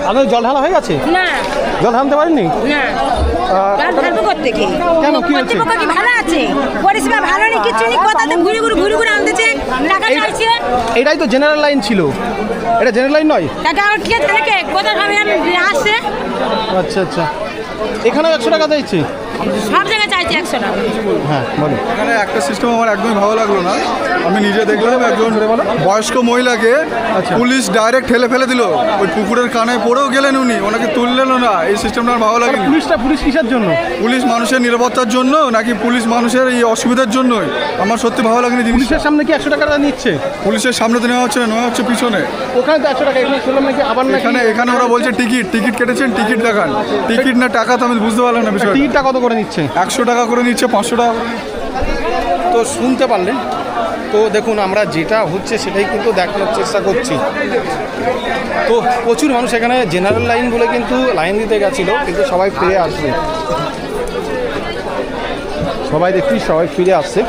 আপনার জল ঢালা হয়ে গেছে? না জল ঢালতে পারেননি? না ঢালবো করতে কি? কেন, কি হয়েছে? কর্তৃপক্ষ কি ভালো আছে? পরিষেবা ভালো নেই, কিছু নেই, কোথাতে ঘুরে ঘুরে আনতেছে, টাকা চাইছে। এটাই তো জেনারেল লাইন ছিল, এটা জেনারেল লাইন নয়? টাকা আমার কে থেকে কোথায় ভাবে আসছে? আচ্ছা আচ্ছা, এখানেও 100 টাকা দিয়েছে? সব জায়গায় চাইছে 100 টাকা। হ্যাঁ বলুন। এখানে একটা সিস্টেম আমার একদমই ভালো লাগলো না। আমি নিজে দেখলাম একজন বয়স্ক মহিলাকে পুলিশ ডাইরেক্ট ঠেলে ফেলে দিল, ওই পুকুরের কানে পড়েও গেলেন উনি, ওনাকে তুললেনও না। এই সিস্টেমটা আমার ভালো লাগেনি। পুলিশ কিসের জন্য? পুলিশ মানুষের নিরাপত্তার জন্য নাকি পুলিশ মানুষের এই অসুবিধার জন্যই? আমার সত্যি ভালো লাগেনি জিনিসটা। পুলিশের সামনে কি 100 টাকা নিচ্ছে? পুলিশের সামনে তো নেওয়া হচ্ছে না, নেওয়া হচ্ছে পিছনে। ওখানে তো 100 টাকা, এখানে শুনলাম নাকি আবার নাকি এখানে ওরা বলছে টিকিট কেটেছেন, টিকিট দেখান। টিকিট না টাকা তো আমি বুঝতে পারলাম না বিষয়টা। টিকিটটা কত করে নিচ্ছে? 100 টাকা করে নিচ্ছে, 500 টাকা। তো শুনতে পারলেন তো, দেখুন আমরা যেটা হচ্ছে সেটাই কিন্তু দেখানোর চেষ্টা করছি। তো প্রচুর মানুষ এখানে জেনারেল লাইন বলে কিন্তু লাইন দিতে গেছিল, কিন্তু সবাই ফিরে আসবে, সবাই দেখছি সবাই ফিরে আসছে।